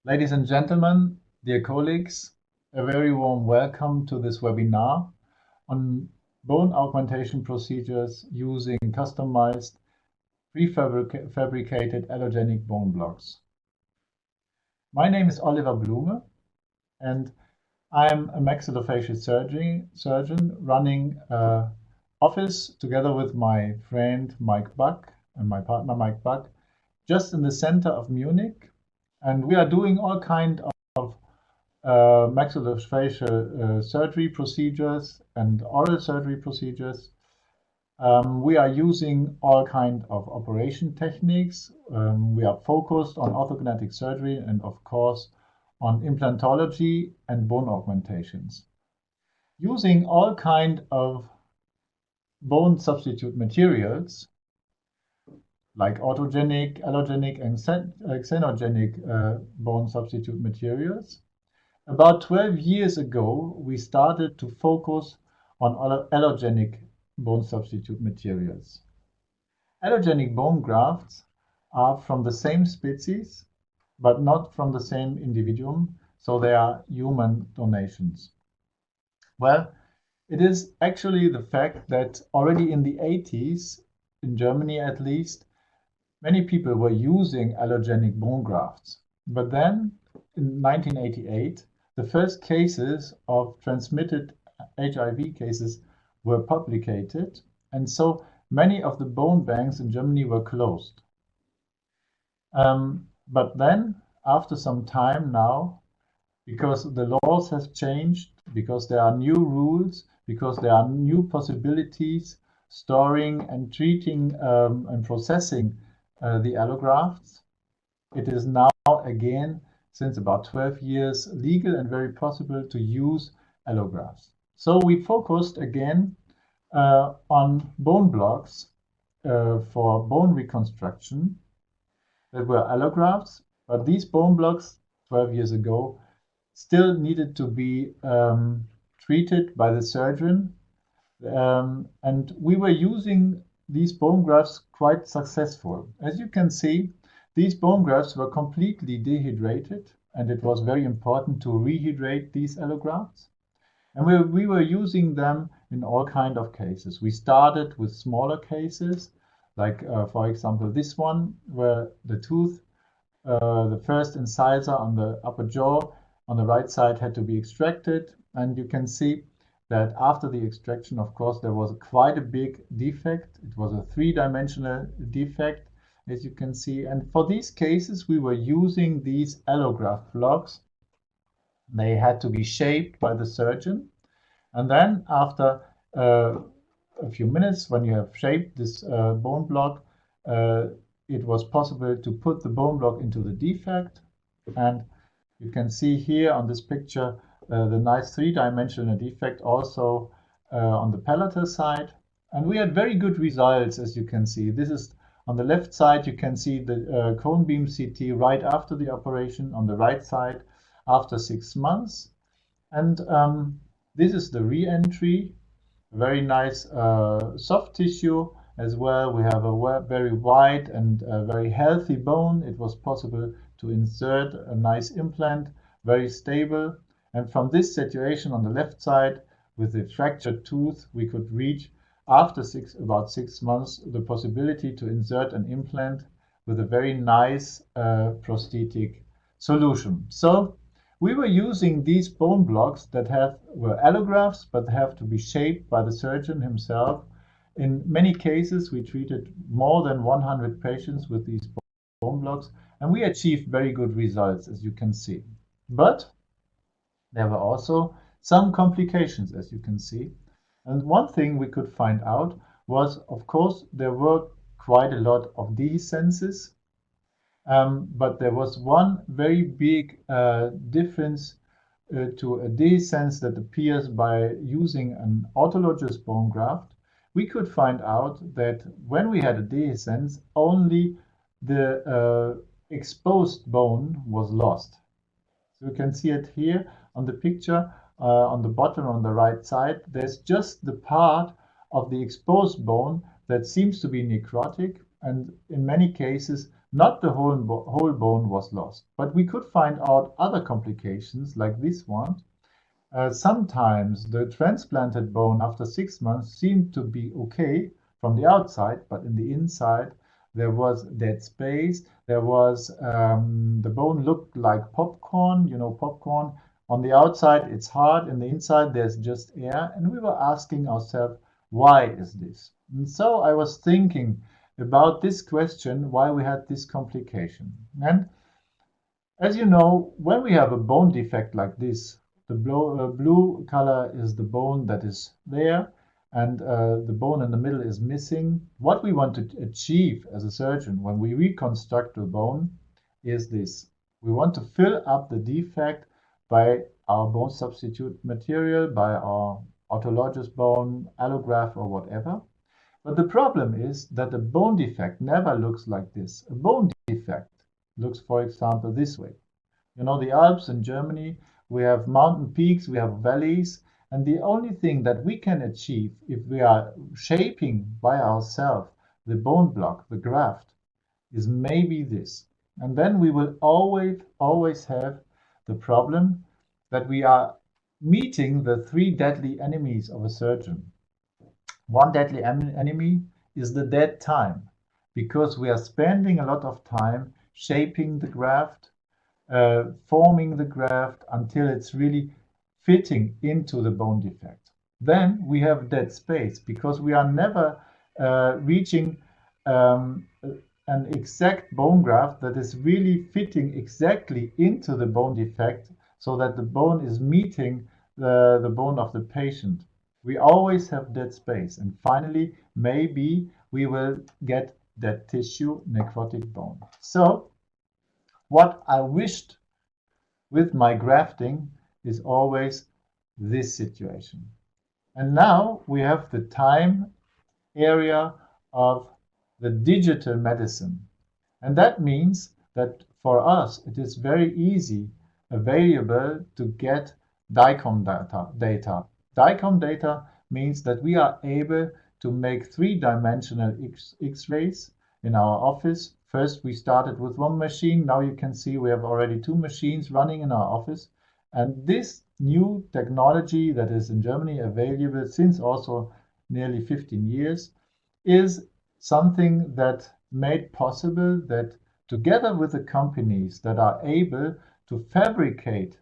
Ladies and gentlemen, dear colleagues, a very warm welcome to this webinar on bone augmentation procedures using customized prefabricated allogenic bone blocks. My name is Oliver Blume, and I'm a maxillofacial surgeon running an office together with my friend Mike Buck and my partner Mike Buck, just in the center of Munich. And we are doing all kind of maxillofacial surgery procedures and oral surgery procedures. We are using all kind of operation techniques. We are focused on orthognathic surgery and, of course, on implantology and bone augmentations. Using all kind of bone substitute materials like autogenic, allogenic, and xenogenic bone substitute materials. About 12 years ago, we started to focus on allogenic bone substitute materials. Allogenic bone grafts are from the same species, but not from the same individuum, so they are human donations. Well, it is actually the fact that already in the 80s, in Germany at least, many people were using allogenic bone grafts. But then, in 1988, the first cases of transmitted HIV cases were published, and so many of the bone banks in Germany were closed. But then, after some time now, because the laws have changed, because there are new rules, because there are new possibilities storing and treating and processing the allografts, it is now again, since about 12 years, legal and very possible to use allografts. So we focused again on bone blocks for bone reconstruction that were allografts, but these bone blocks 12 years ago still needed to be treated by the surgeon, and we were using these bone grafts quite successful. As you can see, these bone grafts were completely dehydrated, and it was very important to rehydrate these allografts. And we were using them in all kind of cases. We started with smaller cases, like for example this one, where the tooth, the first incisor on the upper jaw on the right side had to be extracted, and you can see that after the extraction, of course, there was quite a big defect. It was a three-dimensional defect, as you can see. And for these cases, we were using these allograft blocks. They had to be shaped by the surgeon. And then after a few minutes, when you have shaped this bone block, it was possible to put the bone block into the defect. And you can see here on this picture the nice three-dimensional defect also on the palatal side. And we had very good results, as you can see. This is on the left side, you can see the cone beam CT right after the operation. On the right side, after 6 months. And this is the re-entry. Very nice soft tissue as well. We have a very wide and very healthy bone. It was possible to insert a nice implant, very stable. And from this situation on the left side, with the fractured tooth, we could reach, after about 6 months, the possibility to insert an implant with a very nice prosthetic solution. So we were using these bone blocks that were allografts, but have to be shaped by the surgeon himself. In many cases, we treated more than 100 patients with these bone blocks, and we achieved very good results, as you can see. But there were also some complications, as you can see. And one thing we could find out was, of course, there were quite a lot of dehiscences, but there was one very big difference to a dehiscence that appears by using an autologous bone graft. We could find out that when we had a dehiscence, only the exposed bone was lost. So you can see it here on the picture on the bottom on the right side. There's just the part of the exposed bone that seems to be necrotic, and in many cases Not the whole bone was lost, but we could find out other complications like this one. Sometimes the transplanted bone after 6 months seemed to be okay from the outside, but in the inside there was dead space. There was the bone looked like popcorn, popcorn. On the outside it's hard, in the inside there's just air, and we were asking ourselves, why is this? And so I was thinking about this question, why we had this complication. And as you know, when we have a bone defect like this, the blue color is the bone that is there, and the bone in the middle is missing. What we want to achieve as a surgeon when we reconstruct the bone is this. We want to fill up the defect by our bone substitute material, by our autologous bone, allograft, or whatever. But the problem is that a bone defect never looks like this. A bone defect looks, for example, this way. The Alps in Germany, we have mountain peaks, we have valleys, and the only thing that we can achieve if we are shaping by ourselves the bone block, the graft, is maybe this. And then we will always have the problem that we are meeting the 3 deadly enemies of a surgeon. One deadly enemy is the dead time, because we are spending a lot of time shaping the graft, forming the graft until it's really fitting into the bone defect. Then we have dead space, because we are never reaching an exact bone graft that is really fitting exactly into the bone defect, so that the bone is meeting the bone of the patient. We always have dead space, and finally maybe we will get dead tissue, necrotic bone. So what I wished with my grafting is always this situation. And now we have the time area of the digital medicine. And that means that for us it is very easy available to get DICOM data. DICOM data means that we are able to make 3-dimensional X-rays in our office. First we started with 1 machine, now you can see we have already 2 machines running in our office. And this new technology that is in Germany available since also nearly 15 years is something that made possible that together with the companies that are able to fabricate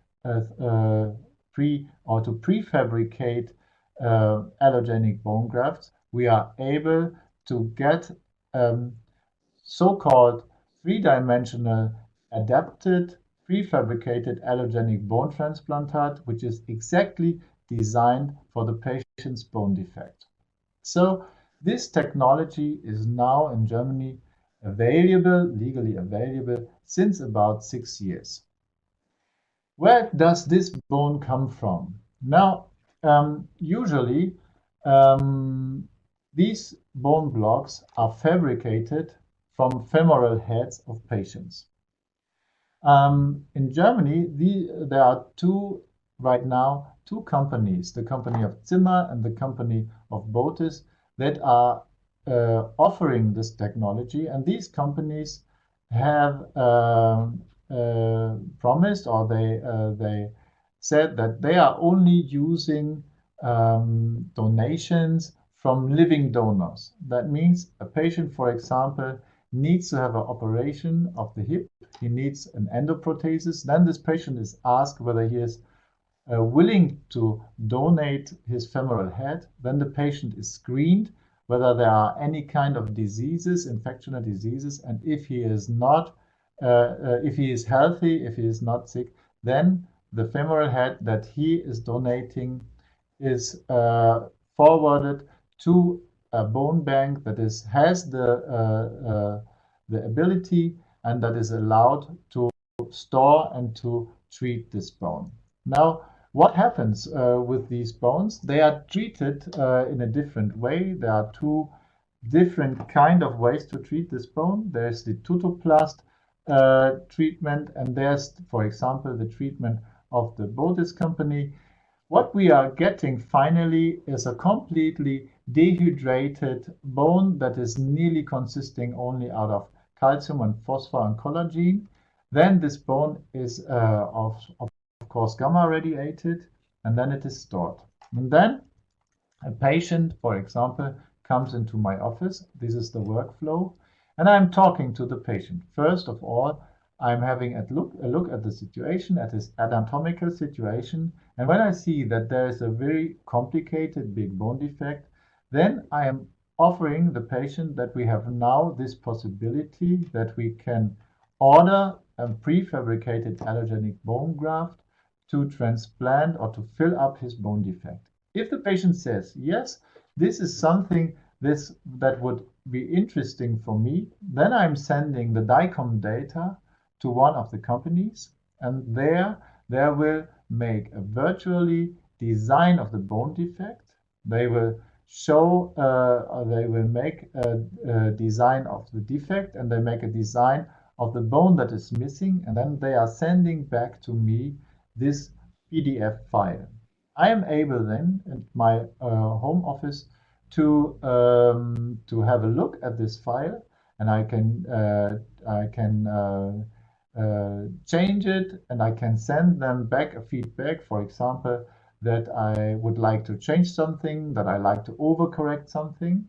prefabricate allogenic bone grafts, we are able to get so-called 3-dimensional adapted prefabricated allogenic bone transplantate, which is exactly designed for the patient's bone defect. So this technology is now in Germany available, legally available, since about 6 years. Where does this bone come from? Now, usually these bone blocks are fabricated from femoral heads of patients. In Germany, there are right now two companies, the company of Zimmer and the company of Botiss, that are offering this technology, and these companies have promised, or they said that they are only using donations from living donors. That means a patient, for example, needs to have an operation of the hip, he needs an endoprothesis, then this patient is asked whether he is willing to donate his femoral head, then the patient is screened whether there are any kind of diseases, infectional diseases, and if he is not, if he is healthy, if he is not sick, then the femoral head that he is donating is forwarded to a bone bank that has the ability and that is allowed to store and to treat this bone. Now, what happens with these bones? They are treated in a different way. There are two different kind of ways to treat this bone. There's the tutoplast treatment, and there's, for example, the treatment of the Botiss company. What we are getting finally is a completely dehydrated bone that is nearly consisting only out of calcium and phosphor and collagen. Then this bone is of course gamma radiated, and then it is stored. And then a patient, for example, comes into my office. This is the workflow, and I'm talking to the patient. First of all, I'm having a look at the situation, at his anatomical situation, and when I see that there is a very complicated big bone defect, then I am offering the patient that we have now this possibility that we can order a prefabricated allogenic bone graft to transplant or to fill up his bone defect. If the patient says, yes, this is something that would be interesting for me, then I'm sending the DICOM data to one of the companies, and they will make a virtually design of the bone defect. They will show, they will make a design of the defect, and they make a design of the bone that is missing, and then they are sending back to me this PDF file. I am able then at my home office to have a look at this file, and I can change it, and I can send them back a feedback, for example, that I would like to change something, that I like to overcorrect something.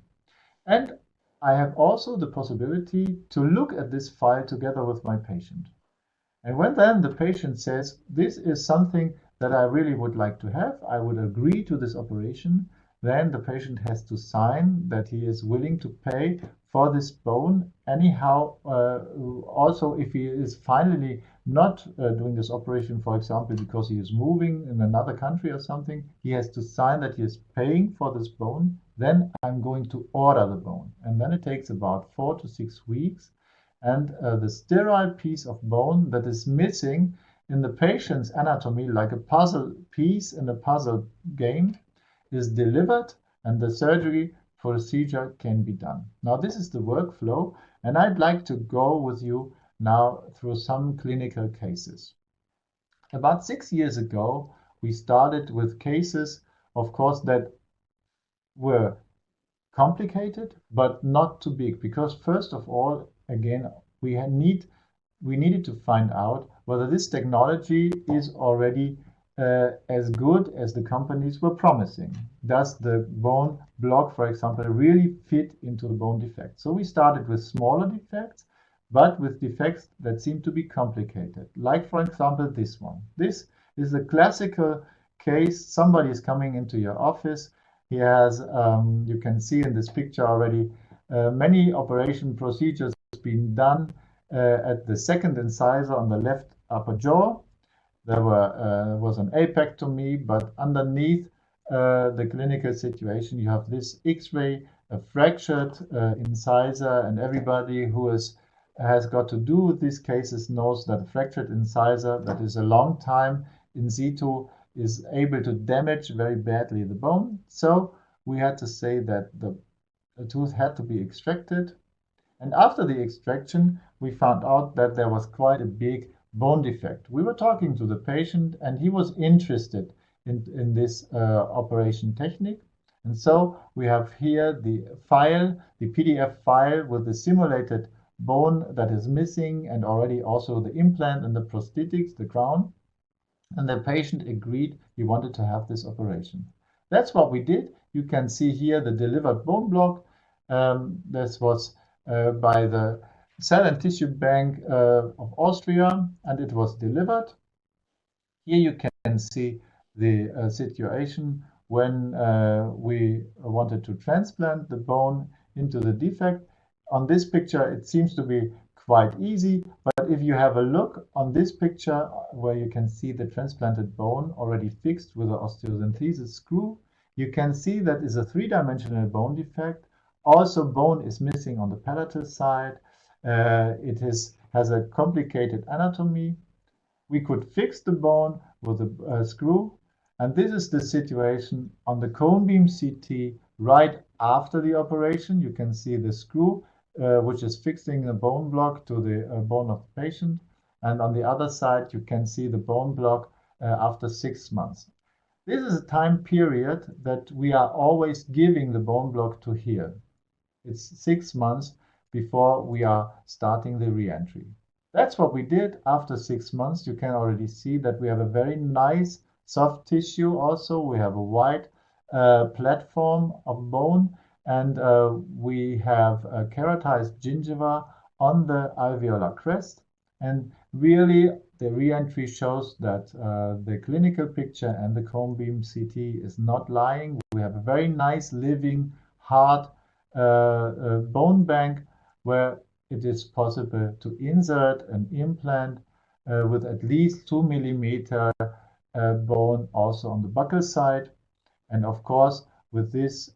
And I have also the possibility to look at this file together with my patient. And when then the patient says, this is something that I really would like to have, I would agree to this operation, then the patient has to sign that he is willing to pay for this bone. Anyhow, also if he is finally not doing this operation, for example, because he is moving in another country or something, he has to sign that he is paying for this bone. Then I'm going to order the bone. And then it takes about 4 to 6 weeks. And the sterile piece of bone that is missing in the patient's anatomy, like a puzzle piece in a puzzle game, is delivered, and the surgery procedure can be done. Now this is the workflow, and I'd like to go with you now through some clinical cases. About 6 years ago, we started with cases, of course, that were complicated, but not too big, because first of all, again, we needed to find out whether this technology is already as good as the companies were promising. Does the bone block, for example, really fit into the bone defect? So we started with smaller defects, but with defects that seem to be complicated. Like, for example, this one. This is a classical case. Somebody is coming into your office. He has, you can see in this picture already, many operation procedures been done at the second incisor on the left upper jaw. There was an apectomy, but underneath the clinical situation, you have this X-ray, a fractured incisor, and everybody who has got to do with these cases knows that a fractured incisor that is a long time in situ is able to damage very badly the bone. So we had to say that the tooth had to be extracted. And after the extraction, we found out that there was quite a big bone defect. We were talking to the patient, and he was interested in this operation technique. And so we have here the file, the PDF file with the simulated bone that is missing, and already also the implant and the prosthetics, the crown. And the patient agreed he wanted to have this operation. That's what we did. You can see here the delivered bone block. This was by the Cell and Tissue Bank of Austria, and it was delivered. Here you can see the situation when we wanted to transplant the bone into the defect. On this picture, it seems to be quite easy, but if you have a look on this picture where you can see the transplanted bone already fixed with an osteosynthesis screw, you can see that is a three-dimensional bone defect. Also, bone is missing on the palatal side. It has a complicated anatomy. We could fix the bone with a screw, and this is the situation on the cone beam CT right after the operation. You can see the screw which is fixing the bone block to the bone of the patient, and on the other side you can see the bone block after 6 months. This is a time period that we are always giving the bone block to heal. It's 6 months before we are starting the re-entry. That's what we did. After 6 months, you can already see that we have a very nice soft tissue also. We have a wide platform of bone, and we have a keratized gingiva on the alveolar crest. And really, the re-entry shows that the clinical picture and the cone beam CT is not lying. We have a very nice living hard bone bank where it is possible to insert an implant with at least 2 millimeter bone also on the buccal side. And of course, with this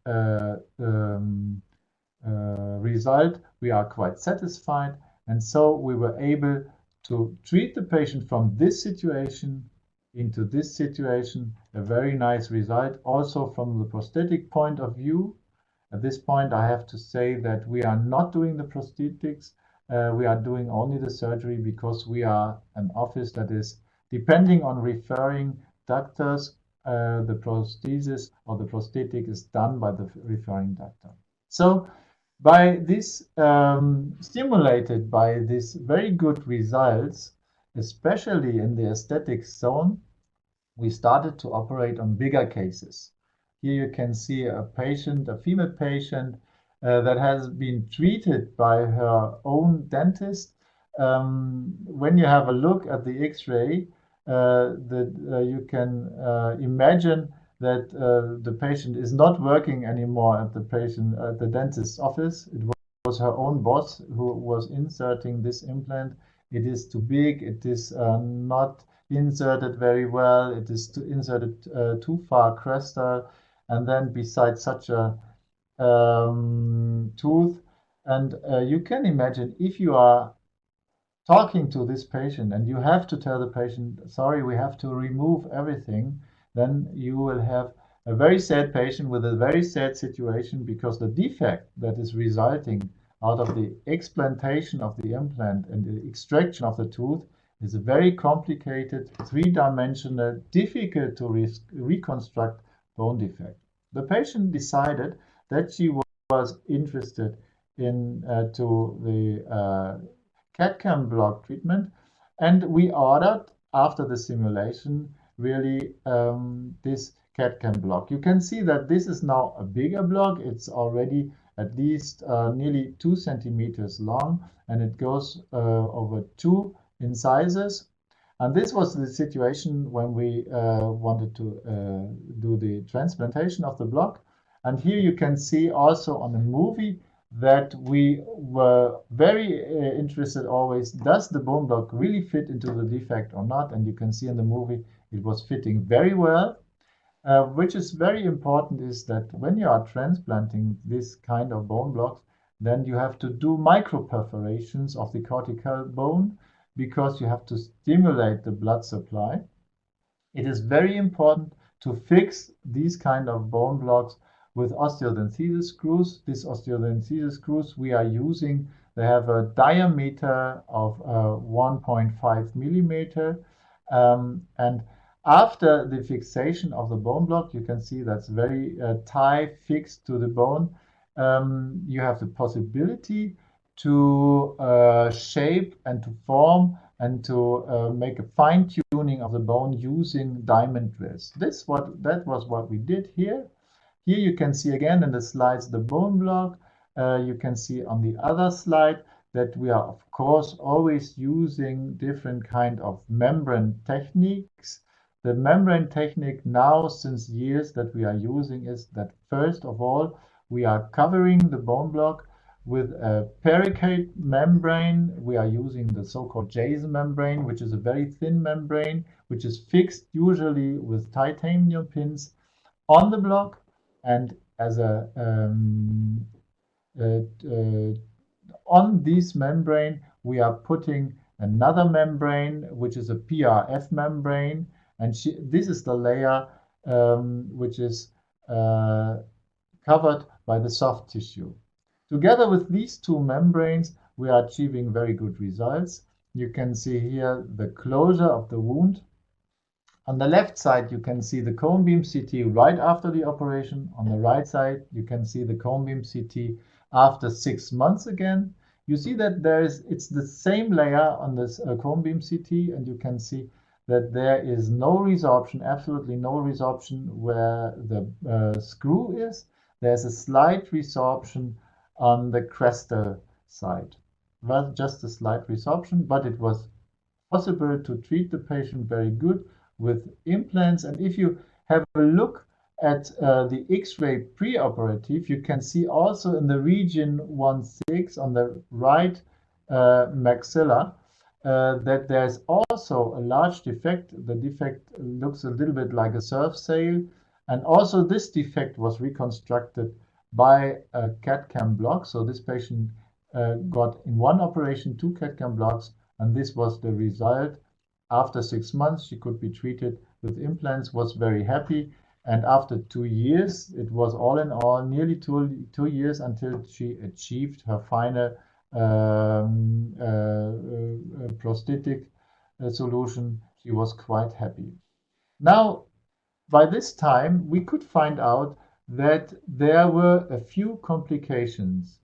result, we are quite satisfied. And so we were able to treat the patient from this situation into this situation, a very nice result. Also from the prosthetic point of view, at this point, I have to say that we are not doing the prosthetics. We are doing only the surgery because we are an office that is depending on referring doctors. The prosthesis or the prosthetic is done by the referring doctor. So by this, stimulated by these very good results, especially in the aesthetic zone, we started to operate on bigger cases. Here you can see a patient, a female patient, that has been treated by her own dentist. When you have a look at the X-ray, you can imagine that the patient is not working anymore at the dentist's office. It was her own boss who was inserting this implant. It is too big. It is not inserted very well. It is inserted too far crestal. And then besides such a tooth, and you can imagine if you are talking to this patient and you have to tell the patient, sorry, we have to remove everything, then you will have a very sad patient with a very sad situation, because the defect that is resulting out of the explantation of the implant and the extraction of the tooth is a very complicated, three-dimensional, difficult to reconstruct bone defect. The patient decided that she was interested in to the CAD/CAM block treatment, and we ordered after the simulation really this CAD/CAM block. You can see that this is now a bigger block. It's already at least nearly 2 centimeters long, and it goes over 2 incisors. And this was the situation when we wanted to do the transplantation of the block. And here you can see also on the movie that we were very interested always, does the bone block really fit into the defect or not? And you can see in the movie it was fitting very well. Which is very important is that when you are transplanting this kind of bone blocks, then you have to do microperforations of the cortical bone, because you have to stimulate the blood supply. It is very important to fix these kind of bone blocks with osteodenthesis screws. These osteodenthesis screws we are using, they have a diameter of 1.5 millimeter. And after the fixation of the bone block, you can see that's very tight, fixed to the bone. You have the possibility to shape and to form and to make a fine-tuning of the bone using diamond drills. That was what we did here. Here you can see again in the slides the bone block. You can see on the other slide that we are of course always using different kind of membrane techniques. The membrane technique now since years that we are using is that first of all we are covering the bone block with a pericardial membrane. We are using the so-called Jason membrane, which is a very thin membrane, which is fixed usually with titanium pins on the block. And as a on this membrane, we are putting another membrane, which is a PRF membrane. And this is the layer which is covered by the soft tissue. Together with these two membranes, we are achieving very good results. You can see here the closure of the wound. On the left side, you can see the cone beam CT right after the operation. On the right side, you can see the cone beam CT after 6 months again. You see that it's the same layer on this cone beam CT, and you can see that there is no resorption, absolutely no resorption where the screw is. There's a slight resorption on the crestal side. Well, just a slight resorption, but it was possible to treat the patient very good with implants. And if you have a look at the X-ray preoperative, you can see also in the region 1/6 on the right maxilla that there's also a large defect. The defect looks a little bit like a surf sail, and also this defect was reconstructed by a CAD/CAM block. So this patient got in one operation 2 CAD/CAM blocks, and this was the result. After 6 months, she could be treated with implants, was very happy. And after 2 years, it was all in all nearly two years until she achieved her final prosthetic solution. She was quite happy. Now, by this time, we could find out that there were a few complications.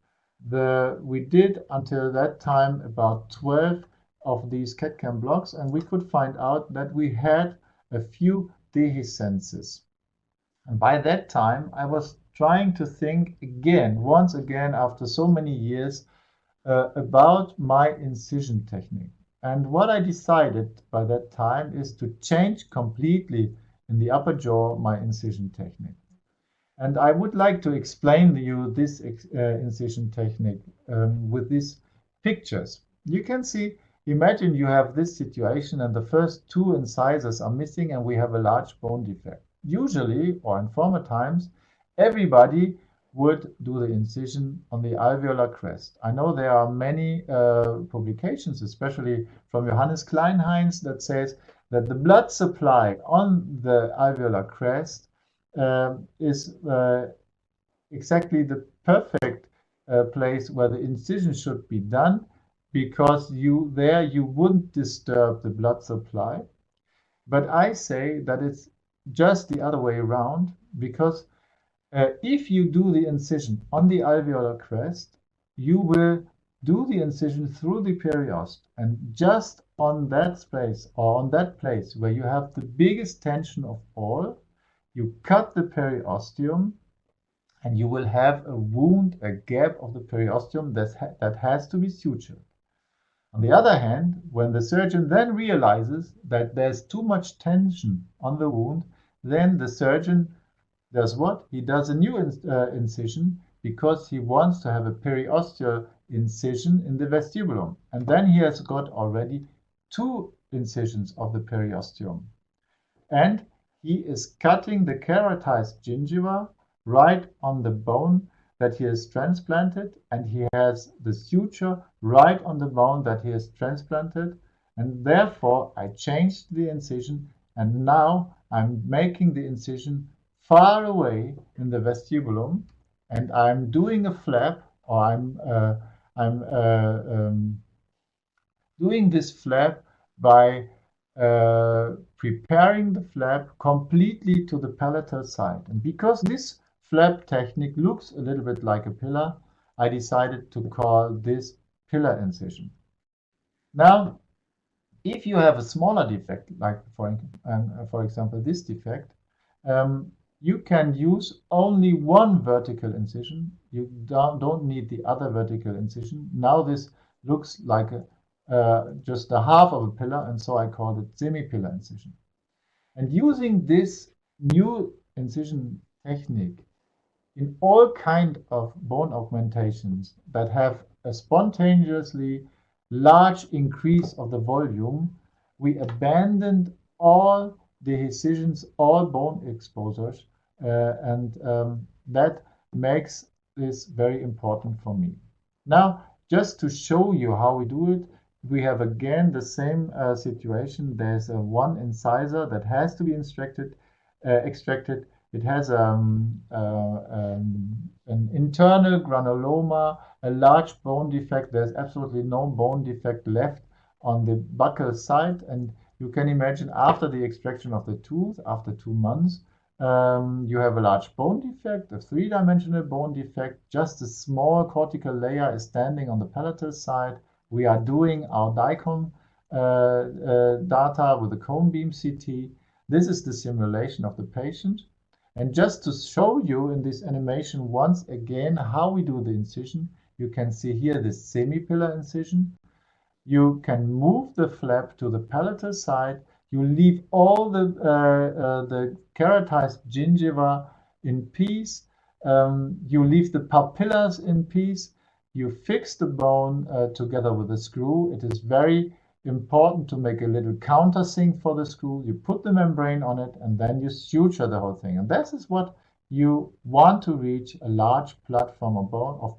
We did until that time about 12 of these CAD/CAM blocks, and we could find out that we had a few dehiscences. And by that time, I was trying to think once again, after so many years, about my incision technique. And what I decided by that time is to change completely in the upper jaw my incision technique. And I would like to explain to you this incision technique with these pictures. You can see, imagine you have this situation and the first 2 incisors are missing and we have a large bone defect. Usually, or in former times, everybody would do the incision on the alveolar crest. I know there are many publications, especially from Johannes Kleinheinz, that says that the blood supply on the alveolar crest is exactly the perfect place where the incision should be done, because you wouldn't disturb the blood supply. But I say that it's just the other way around, because if you do the incision on the alveolar crest, you will do the incision through the periost, and just on that space or on that place where you have the biggest tension of all, you cut the periosteum, and you will have a wound, a gap of the periosteum that has to be sutured. On the other hand, when the surgeon then realizes that there's too much tension on the wound, then the surgeon does what? He does a new incision, because he wants to have a periosteal incision in the vestibulum. And then he has got already 2 incisions of the periosteum. And he is cutting the keratized gingiva right on the bone that he has transplanted, and he has the suture right on the bone that he has transplanted. And therefore, I changed the incision, and now I'm making the incision far away in the vestibulum, and I'm doing a flap, or I'm doing this flap by preparing the flap completely to the palatal side. And because this flap technique looks a little bit like a pillar, I decided to call this pillar incision. Now, if you have a smaller defect, like for example this defect, you can use only one vertical incision. You don't need the other vertical incision. Now this looks like just a half of a pillar, and so I called it semi-pillar incision. And using this new incision technique in all kind of bone augmentations that have a spontaneously large increase of the volume, we abandoned all the incisions, all bone exposures, and that makes this very important for me. Now, just to show you how we do it, we have again the same situation. There's one incisor that has to be extracted. It has an internal granuloma, a large bone defect. There's absolutely no bone defect left on the buccal side, and you can imagine after the extraction of the tooth, after 2 months, You have a large bone defect, a three-dimensional bone defect. Just a small cortical layer is standing on the palatal side. We are doing our DICOM data with the cone beam CT. This is the simulation of the patient. And just to show you in this animation once again how we do the incision, you can see here the semi-pillar incision. You can move the flap to the palatal side. You leave all the keratized gingiva in peace. You leave the papillas in peace. You fix the bone together with the screw. It is very important to make a little countersink for the screw. You put the membrane on it and then you suture the whole thing. And this is what you want to reach, a large platform of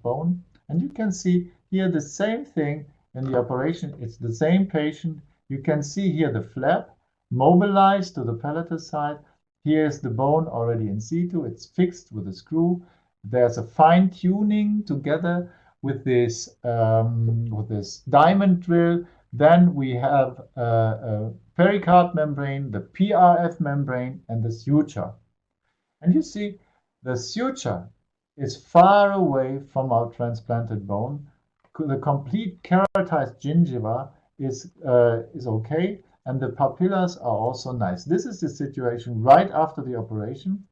bone. And you can see here the same thing in the operation. It's the same patient. You can see here the flap mobilized to the palatal side. Here's the bone already in situ. It's fixed with a screw. There's a fine tuning together with this diamond drill. Then we have a pericard membrane, the PRF membrane, and the suture. And you see the suture is far away from our transplanted bone. The complete keratized gingiva is okay, and the papillas are also nice. This is the situation right after the operation.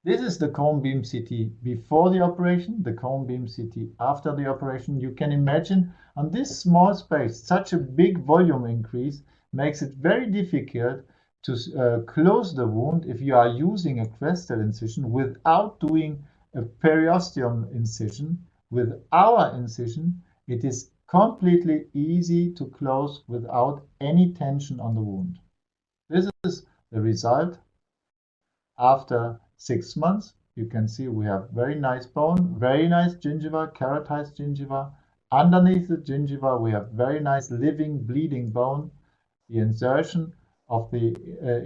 This is the cone beam CT before the operation, the cone beam CT after the operation. You can imagine on this small space, such a big volume increase makes it very difficult to close the wound if you are using a crestal incision without doing a periosteum incision. With our incision, it is completely easy to close without any tension on the wound. This is the result after 6 months. You can see we have very nice bone, very nice gingiva, keratized gingiva. Underneath the gingiva, we have very nice living, bleeding bone. The insertion of the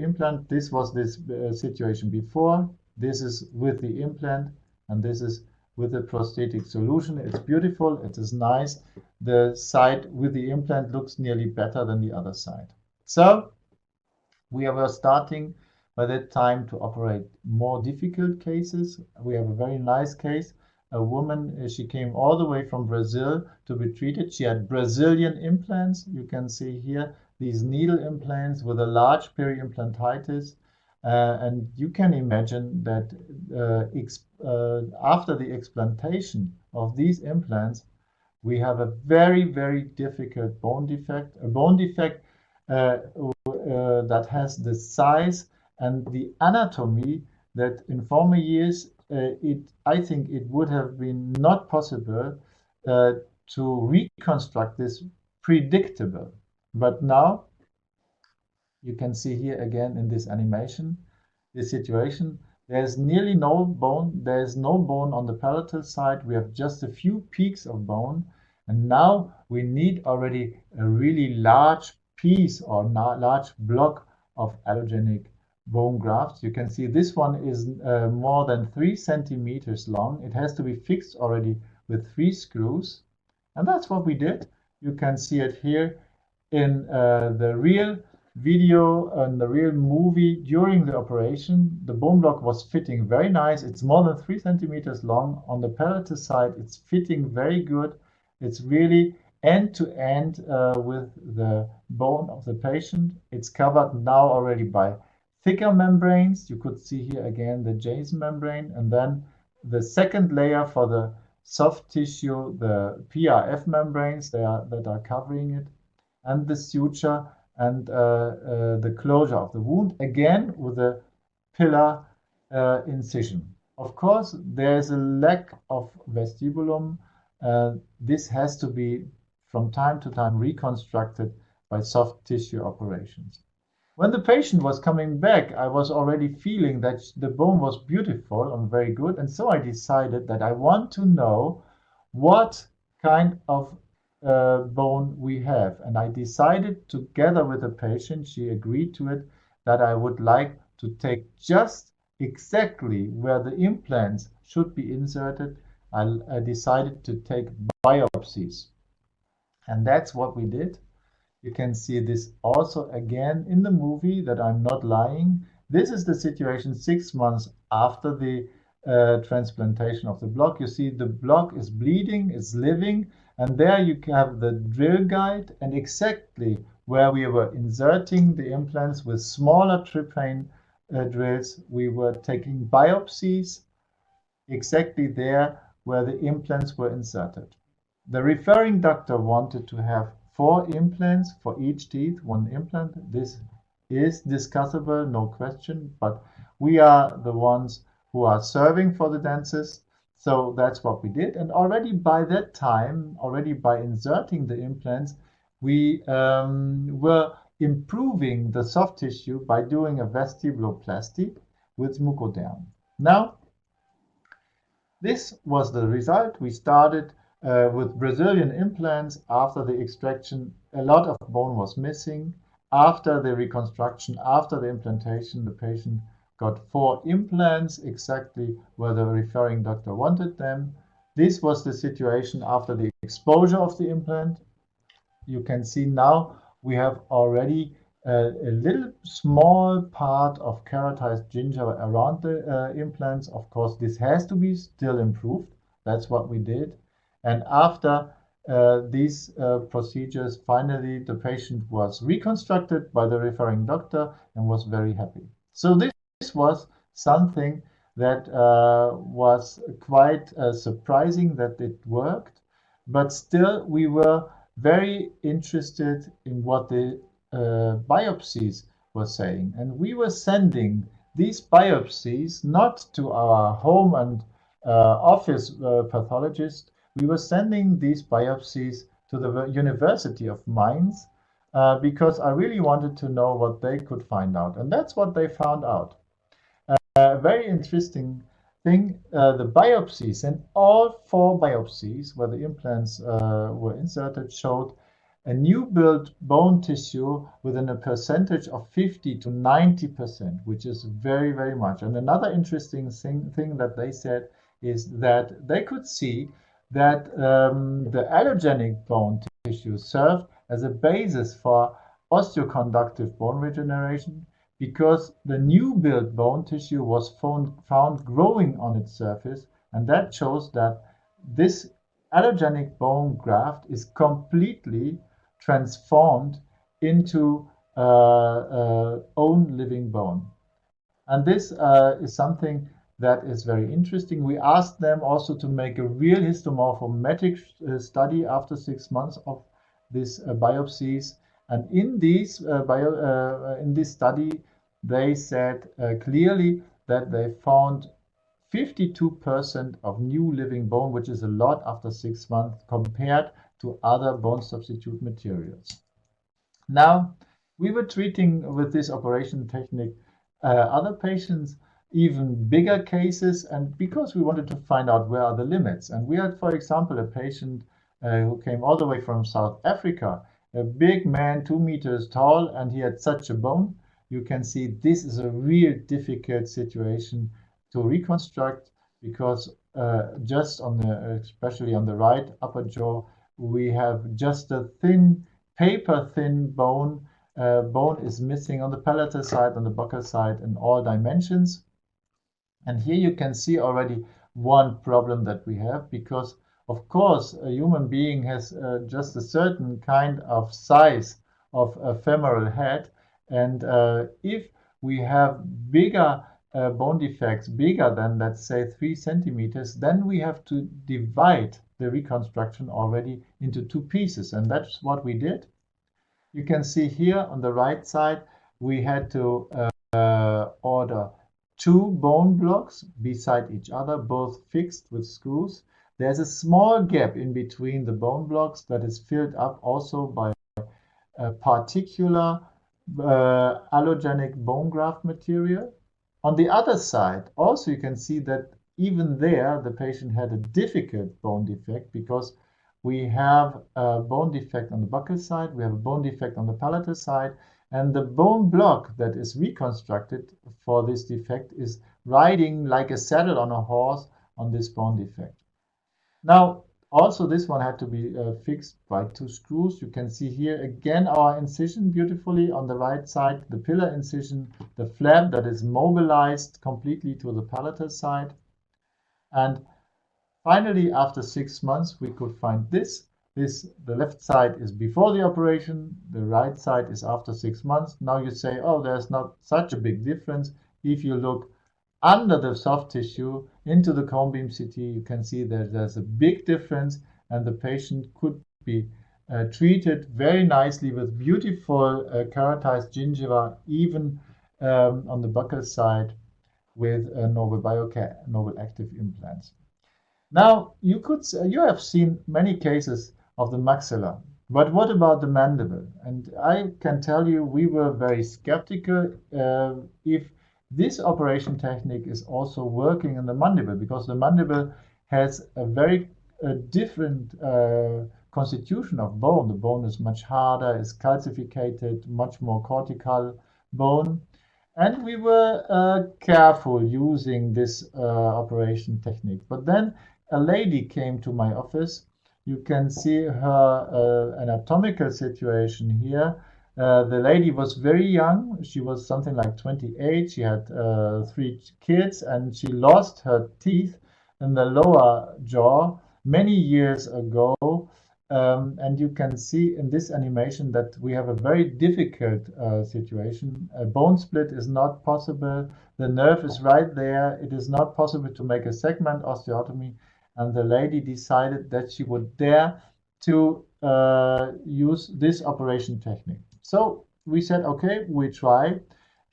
implant, this was this situation before. This is with the implant, and this is with the prosthetic solution. It's beautiful, it is nice. The side with the implant looks nearly better than the other side. So we were starting by that time to operate more difficult cases. We have a very nice case. A woman, she came all the way from Brazil to be treated. She had Brazilian implants. You can see here these needle implants with a large peri-implantitis. And you can imagine that after the explantation of these implants, we have a very, very difficult bone defect. A bone defect that has the size and the anatomy that in former years, I think it would have been not possible to reconstruct this predictable. But now you can see here again in this animation, this situation, there's nearly no bone. There's no bone on the palatal side. We have just a few peaks of bone. And now we need already a really large piece or large block of allogenic bone grafts. You can see this one is more than 3 centimeters long. It has to be fixed already with 3 screws. And that's what we did. You can see it here in the real video and the real movie during the operation. The bone block was fitting very nice. It's more than 3 centimeters long. On the palatal side, it's fitting very good. It's really end to end with the bone of the patient. It's covered now already by thicker membranes. You could see here again the Jason membrane, and then the second layer for the soft tissue, the PRF membranes that are covering it, and the suture and the closure of the wound, again with a pillar incision. Of course, there's a lack of vestibulum. This has to be from time to time reconstructed by soft tissue operations. When the patient was coming back, I was already feeling that the bone was beautiful and very good, and so I decided that I want to know what kind of bone we have. And I decided together with the patient, she agreed to it, that I would like to take just exactly where the implants should be inserted. I decided to take biopsies. And that's what we did. You can see this also again in the movie, that I'm not lying. This is the situation 6 months after the transplantation of the block. You see the block is bleeding, is living, and there you have the drill guide and exactly where we were inserting the implants with smaller trypan drills. We were taking biopsies exactly there where the implants were inserted. The referring doctor wanted to have 4 implants for each teeth, 1 implant. This is discussable, no question, but we are the ones who are serving for the dentist. So that's what we did. And already by that time, already by inserting the implants, we were improving the soft tissue by doing a vestibuloplasty with mucoderm. Now, this was the result. We started with Brazilian implants. After the extraction, a lot of bone was missing. After the reconstruction, after the implantation, the patient got 4 implants exactly where the referring doctor wanted them. This was the situation after the exposure of the implant. You can see now we have already a little small part of keratized ginger around the implants. Of course, this has to be still improved. That's what we did. And after these procedures, finally the patient was reconstructed by the referring doctor and was very happy. So this was something that was quite surprising that it worked, but still we were very interested in what the biopsies were saying. And we were sending these biopsies not to our home and office pathologist. We were sending these biopsies to the University of Mainz because I really wanted to know what they could find out. And that's what they found out. A very interesting thing, the biopsies, and all 4 biopsies where the implants were inserted showed a new built bone tissue within a percentage of 50 to 90%, which is very, very much. And another interesting thing that they said is that they could see that the allogenic bone tissue served as a basis for osteoconductive bone regeneration, because the new built bone tissue was found growing on its surface, and that shows that this allogenic bone graft is completely transformed into own living bone. And this is something that is very interesting. We asked them also to make a real histomorphometric study after 6 months of these biopsies. And in this study, they said clearly that they found 52% of new living bone, which is a lot after 6 months compared to other bone substitute materials. Now, we were treating with this operation technique other patients, even bigger cases, and because we wanted to find out where are the limits. And we had, for example, a patient who came all the way from South Africa, a big man, 2 meters tall, and he had such a bone. You can see this is a real difficult situation to reconstruct because just on the, especially on the right upper jaw, we have just a thin, paper-thin bone. Bone is missing on the palatal side, on the buccal side, in all dimensions. And here you can see already one problem that we have, because of course a human being has just a certain kind of size of a femoral head, and if we have bigger bone defects, bigger than, let's say, 3 centimeters, then we have to divide the reconstruction already into 2 pieces, and that's what we did. You can see here on the right side, we had to order 2 bone blocks beside each other, both fixed with screws. There's a small gap in between the bone blocks that is filled up also by a particular allogenic bone graft material. On the other side, also you can see that even there the patient had a difficult bone defect, because we have a bone defect on the buccal side, we have a bone defect on the palatal side, and the bone block that is reconstructed for this defect is riding like a saddle on a horse on this bone defect. Now, Also, this one had to be fixed by 2 screws. You can see here again our incision beautifully on the right side, the pillar incision, the flap that is mobilized completely to the palatal side. And finally, after 6 months, we could find this. The left side is before the operation, the right side is after 6 months. Now you say, oh, there's not such a big difference. If you look under the soft tissue into the cone beam CT, you can see that there's a big difference, and the patient could be treated very nicely with beautiful keratized gingiva, even on the buccal side with novel active implants. Now, you have seen many cases of the maxilla, but what about the mandible? And I can tell you, we were very skeptical if this operation technique is also working in the mandible, because the mandible has a very different constitution of bone. The bone is much harder, is calcificated, much more cortical bone. And we were careful using this operation technique. But then a lady came to my office. You can see her anatomical situation here. The lady was very young. She was something like 28. She had 3 kids, and she lost her teeth in the lower jaw many years ago. And you can see in this animation that we have a very difficult situation. A bone split is not possible. The nerve is right there. It is not possible to make a segment osteotomy. And the lady decided that she would dare to use this operation technique. So we said, okay, we try.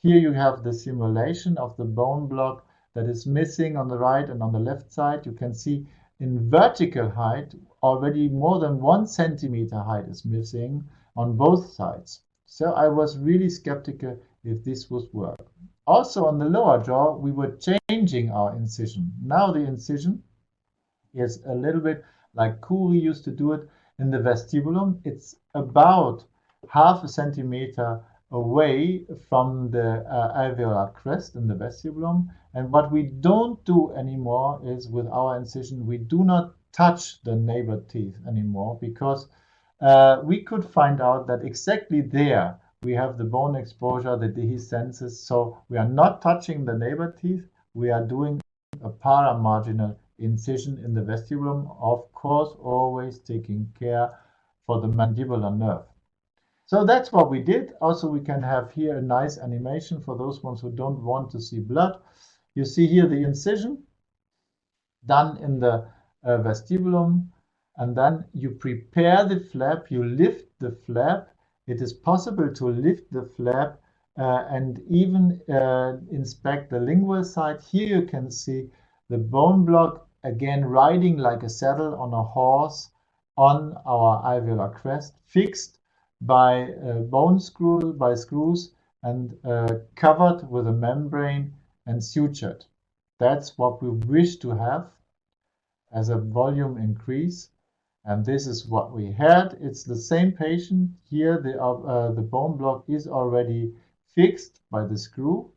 Here you have the simulation of the bone block that is missing on the right and on the left side. You can see in vertical height, already more than 1 centimeter height is missing on both sides. So I was really skeptical if this would work. Also on the lower jaw, we were changing our incision. Now the incision is a little bit like Curie used to do it in the vestibulum. It's about half a centimeter away from the alveolar crest in the vestibulum. And what we don't do anymore is, with our incision, we do not touch the neighbor teeth anymore, because we could find out that exactly there we have the bone exposure, the dehiscensis. So we are not touching the neighbor teeth. We are doing a paramarginal incision in the vestibulum, of course, always taking care for the mandibular nerve. So that's what we did. Also, we can have here a nice animation for those ones who don't want to see blood. You see here the incision done in the vestibulum, and then you prepare the flap, you lift the flap. It is possible to lift the flap and even inspect the lingual side. Here you can see the bone block again riding like a saddle on a horse on our alveolar crest, fixed by screws and covered with a membrane and sutured. That's what we wish to have as a volume increase, and this is what we had. It's the same patient here. The bone block is already fixed by the screw,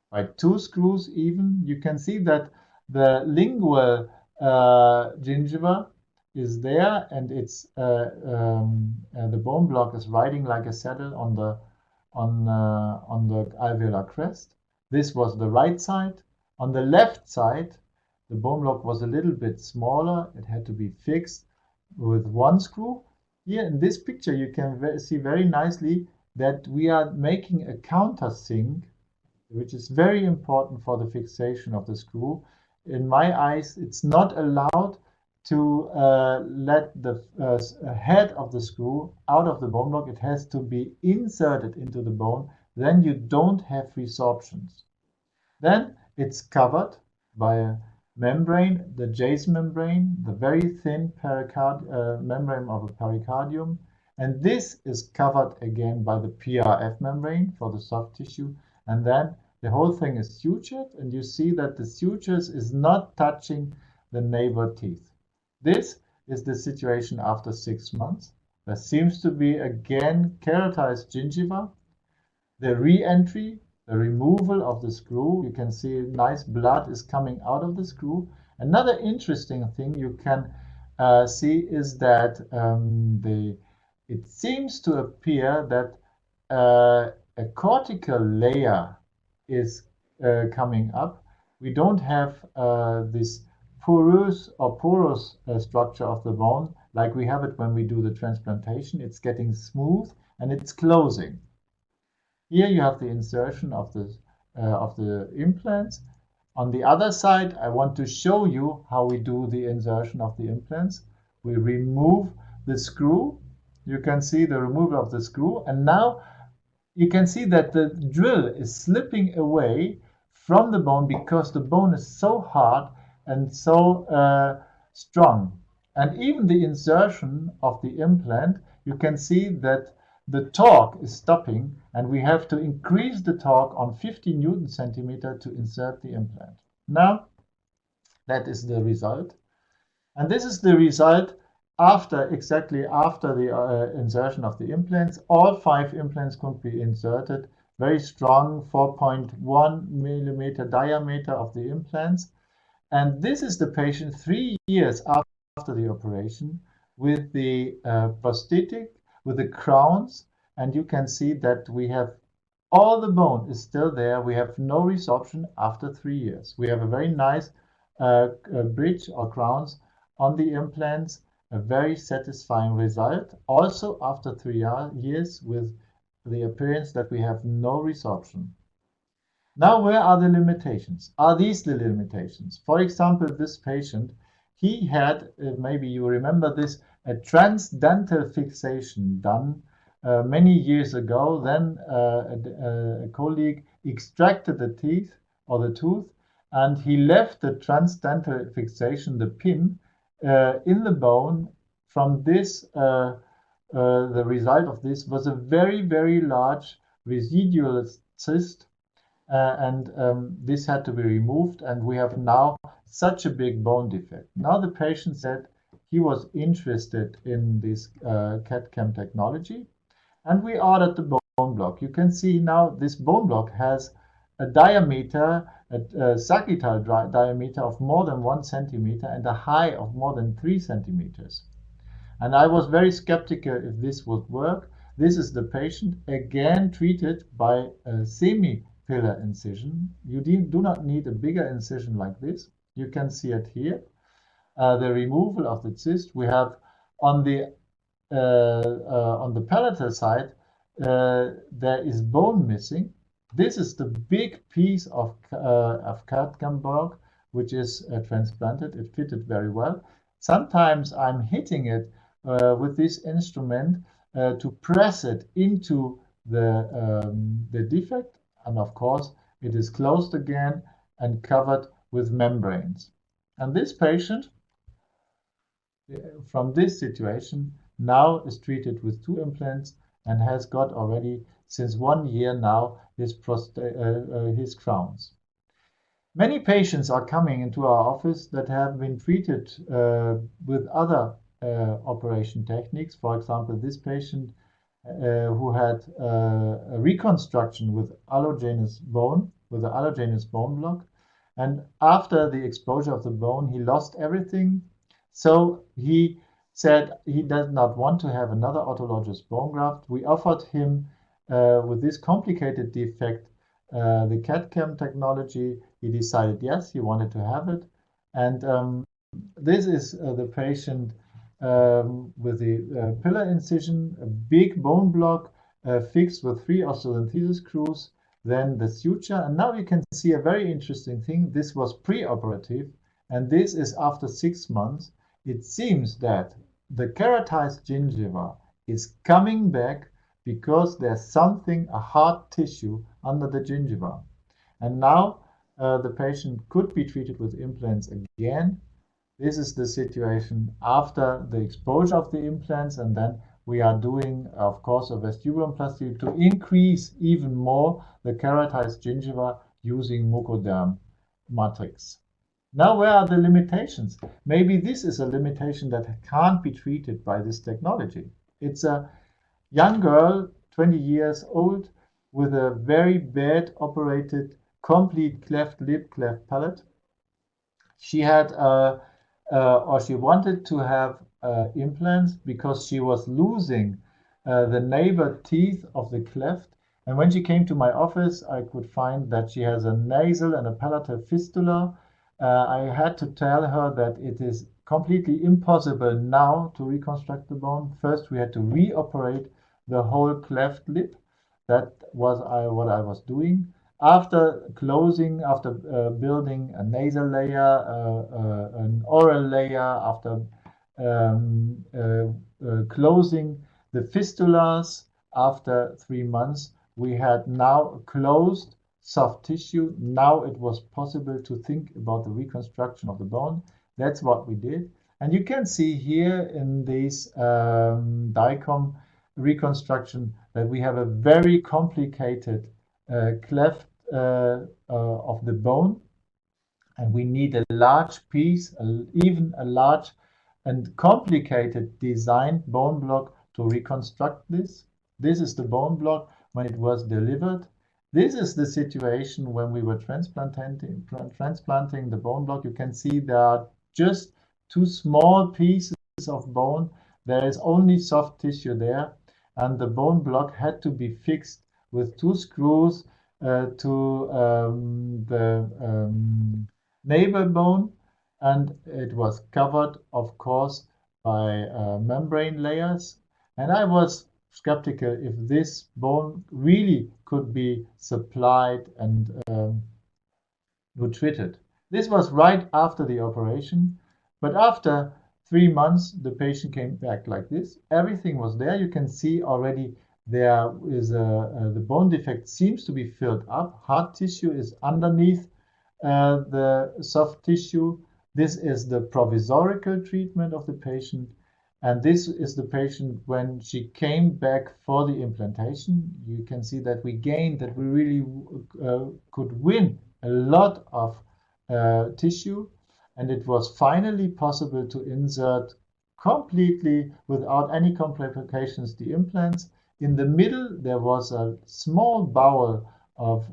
by 2 screws even. You can see that the lingual gingiva is there, and it's the bone block is riding like a saddle on the alveolar crest. This was the right side. On the left side, the bone block was a little bit smaller. It had to be fixed with 1 screw. Here in this picture, you can see very nicely that we are making a countersink, which is very important for the fixation of the screw. In my eyes, it's not allowed to let the head of the screw out of the bone block. It has to be inserted into the bone. Then you don't have resorptions. Then it's covered by a membrane, the Jay's membrane, the very thin membrane of a pericardium. And this is covered again by the PRF membrane for the soft tissue. And then the whole thing is sutured, and you see that the sutures is not touching the neighbor teeth. This is the situation after 6 months. There seems to be again keratized gingiva. The re-entry, the removal of the screw, you can see nice blood is coming out of the screw. Another interesting thing, you can see is that it seems to appear that a cortical layer is coming up. We don't have this porous structure of the bone like we have it when we do the transplantation. It's getting smooth and it's closing. Here you have the insertion of the implants. On the other side, I want to show you how we do the insertion of the implants. We remove the screw. You can see the removal of the screw, and now you can see that the drill is slipping away from the bone because the bone is so hard and so strong. And even the insertion of the implant, you can see that the torque is stopping, and we have to increase the torque on 50 Newton centimeter to insert the implant. Now, that is the result. And this is the result exactly after the insertion of the implants. All 5 implants could be inserted. Very strong 4.1 millimeter diameter of the implants. And this is the patient 3 years after the operation with the prosthetic, with the crowns. And you can see that we have all the bone is still there. We have no resorption after 3 years. We have a very nice bridge or crowns on the implants, a very satisfying result. Also after 3 years with the appearance that we have no resorption. Now, where are the limitations? Are these the limitations? For example, this patient, he had, maybe you remember this, a transdental fixation done many years ago. Then a colleague extracted the teeth or the tooth, and he left the transdental fixation, the pin, in the bone. From this, the result of this was a very, very large residual cyst, and this had to be removed, and we have now such a big bone defect. Now the patient said he was interested in this CAD/CAM technology, and we ordered the bone block. You can see now this bone block has a diameter, a sagittal diameter of more than 1 centimeter and a height of more than 3 centimeters. And I was very skeptical if this would work. This is the patient, again treated by a semi-pillar incision. You do not need a bigger incision like this. You can see it here. The removal of the cyst. We have on the palatal side, there is bone missing. This is the big piece of CAD/CAM block, which is transplanted. It fitted very well. Sometimes I'm hitting it with this instrument to press it into the defect, and of course it is closed again and covered with membranes. And this patient, from this situation, now is treated with 2 implants and has got already since 1 year now his crowns. Many patients are coming into our office that have been treated with other operation techniques. For example, this patient who had a reconstruction with allogenous bone, with an allogenous bone block, and after the exposure of the bone, he lost everything. So he said he does not want to have another autologous bone graft. We offered him with this complicated defect the CAD/CAM technology. He decided yes, he wanted to have it. And this is the patient with the pillar incision, a big bone block fixed with 3 osteolenthesis screws, then the suture. And now you can see a very interesting thing. This was pre-operative, and this is after 6 months. It seems that the keratized gingiva is coming back because there's something, a hard tissue under the gingiva. And now the patient could be treated with implants again. This is the situation after the exposure of the implants, and then we are doing, of course, a vestibulomplasty to increase even more the keratized gingiva using mucoderm matrix. Now, where are the limitations? Maybe this is a limitation that can't be treated by this technology. It's a young girl, 20 years old, with a very bad operated complete cleft lip, cleft palate. She had or she wanted to have implants because she was losing the neighbor teeth of the cleft. And when she came to my office, I could find that she has a nasal and a palatal fistula. I had to tell her that it is completely impossible now to reconstruct the bone. First, we had to reoperate the whole cleft lip. That was what I was doing. After closing, after building a nasal layer, an oral layer, after closing the fistulas, after 3 months, we had now closed soft tissue. Now it was possible to think about the reconstruction of the bone. That's what we did. And you can see here in this DICOM reconstruction that we have a very complicated cleft of the bone, and we need a large piece, even a large and complicated designed bone block to reconstruct this. This is the bone block when it was delivered. This is the situation when we were transplanting the bone block. You can see there are just 2 small pieces of bone. There is only soft tissue there, and the bone block had to be fixed with 2 screws to the neighbor bone, and it was covered, of course, by membrane layers. And I was skeptical if this bone really could be supplied and nutrited. This was right after the operation, but after 3 months, the patient came back like this. Everything was there. You can see already there is the bone defect seems to be filled up. Hard tissue is underneath the soft tissue. This is the provisorical treatment of the patient. And this is the patient when she came back for the implantation. You can see that we gained, that we really could win a lot of tissue. And it was finally possible to insert completely without any complications the implants. In the middle, there was a small bowel of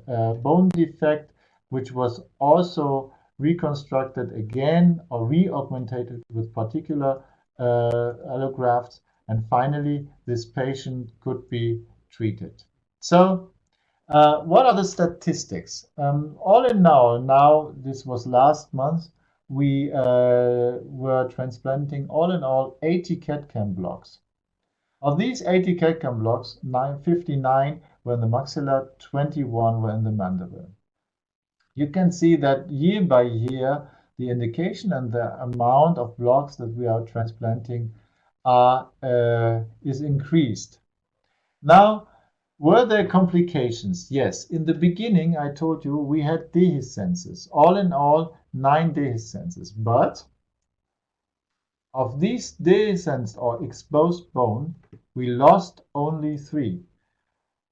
bone defect, which was also reconstructed again or re-augmentated with particular allografts, and finally this patient could be treated. So what are the statistics? All in all, now this was last month, we were transplanting all in all 80 CAD/CAM blocks. Of these 80 CAD/CAM blocks, 59 were in the maxilla, 21 were in the mandible. You can see that year by year, the indication and the amount of blocks that we are transplanting is increased. Now, were there complications? Yes. In the beginning, I told you we had dehiscences. All in all, 9 dehiscences. But of these dehiscence or exposed bone, we lost only 3.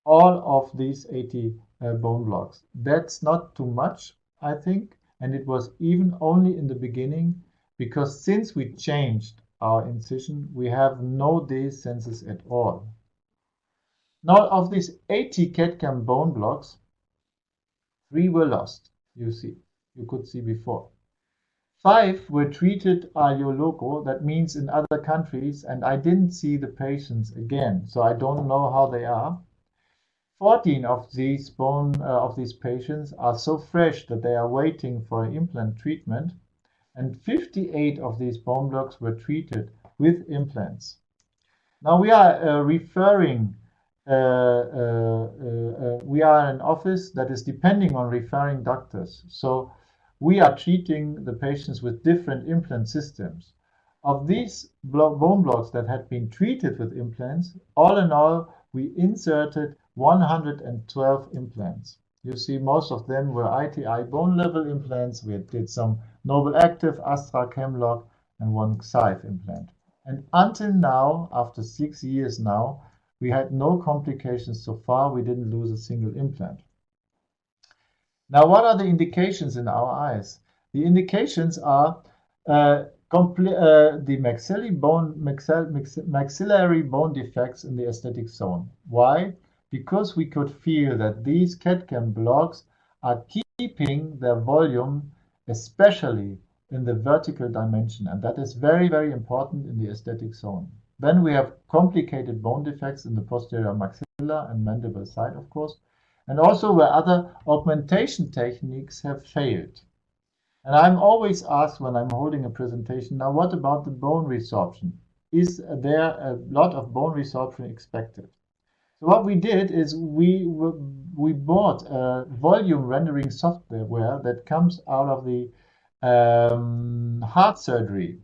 All of these 80 bone blocks. That's not too much, I think. And it was even only in the beginning, because since we changed our incision, we have no dehiscences at all. Now, of these 80 CAD/CAM bone blocks, 3 were lost. You could see before. 5 were treated allo loco, that means in other countries, and I didn't see the patients again, so I don't know how they are. 14 of these patients are so fresh that they are waiting for implant treatment, and 58 of these bone blocks were treated with implants. Now we are we are an office that is depending on referring doctors, so we are treating the patients with different implant systems. Of these bone blocks that had been treated with implants, all in all, we inserted 112 implants. You see, most of them were ITI bone level implants. We did some Noble Active, Astra, Chemlock, and 1 Xive implant. And until now, after 6 years now, we had no complications so far. We didn't lose a single implant. Now, what are the indications in our eyes? The indications are the maxillary bone defects in the aesthetic zone. Why? Because we could feel that these CAD/CAM blocks are keeping their volume, especially in the vertical dimension, and that is very, very important in the aesthetic zone. Then we have complicated bone defects in the posterior maxilla and mandible side, of course, and also where other augmentation techniques have failed. And I'm always asked when I'm holding a presentation, now what about the bone resorption? Is there a lot of bone resorption expected? So what we did is we bought a volume rendering software that comes out of the heart surgery.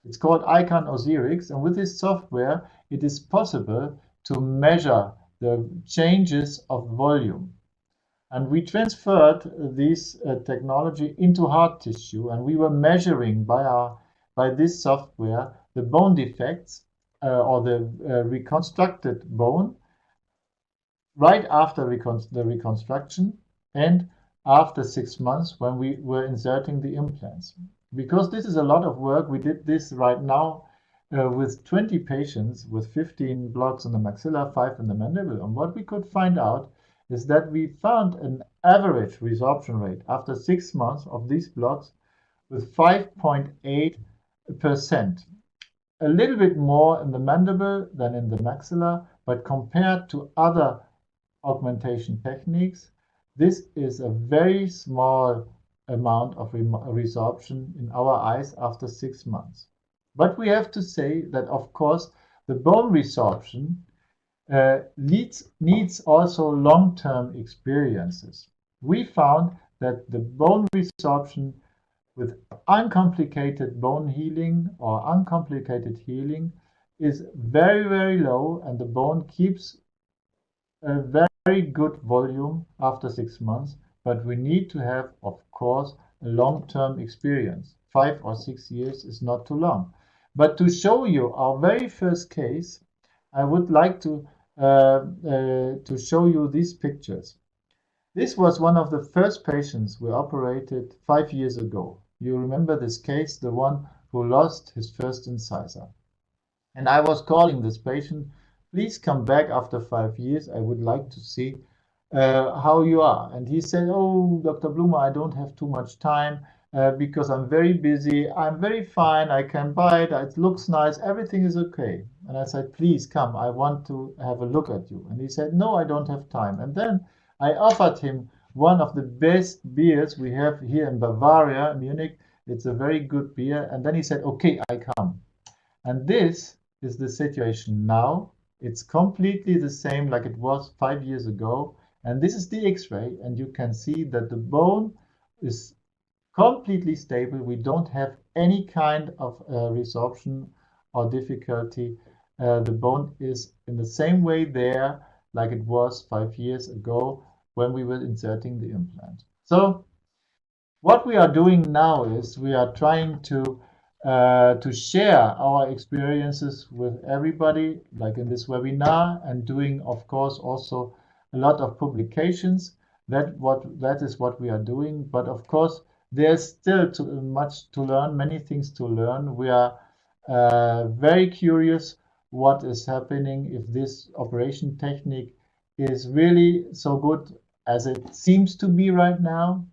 It's called Icon Osirix, and with this software it is possible to measure the changes of volume. And we transferred this technology into heart tissue, and we were measuring by this software the bone defects or the reconstructed bone right after the reconstruction and after 6 months when we were inserting the implants. Because this is a lot of work, we did this right now with 20 patients with 15 blocks in the maxilla, 5 in the mandible. And what we could find out is that we found an average resorption rate after 6 months of these blocks with 5.8%. A little bit more in the mandible than in the maxilla, but compared to other augmentation techniques, this is a very small amount of resorption in our eyes after 6 months. But we have to say that, of course, the bone resorption needs also long-term experiences. We found that the bone resorption with uncomplicated bone healing or uncomplicated healing is very, very low, and the bone keeps a very good volume after 6 months, but we need to have, of course, a long-term experience. 5 or 6 years is not too long. But to show you our very first case, I would like to show you these pictures. This was one of the first patients we operated 5 years ago. You remember this case, the one who lost his first incisor. And I was calling this patient, please come back after 5 years. I would like to see how you are. And he said, oh, Dr. Blume, I don't have too much time because I'm very busy. I'm very fine. I can bite. It looks nice. Everything is okay. And I said, please come. I want to have a look at you. And he said, no, I don't have time. And then I offered him one of the best beers we have here in Bavaria, Munich. It's a very good beer. And then he said, okay, I come. And this is the situation now. It's completely the same like it was 5 years ago. And this is the X-ray, and you can see that the bone is completely stable. We don't have any kind of resorption or difficulty. The bone is in the same way there like it was 5 years ago when we were inserting the implant. So what we are doing now is we are trying to share our experiences with everybody, like in this webinar, and doing, of course, also a lot of publications. That is what we are doing. But of course, there's still much to learn, many things to learn. We are very curious what is happening if this operation technique is really so good as it seems to be right now.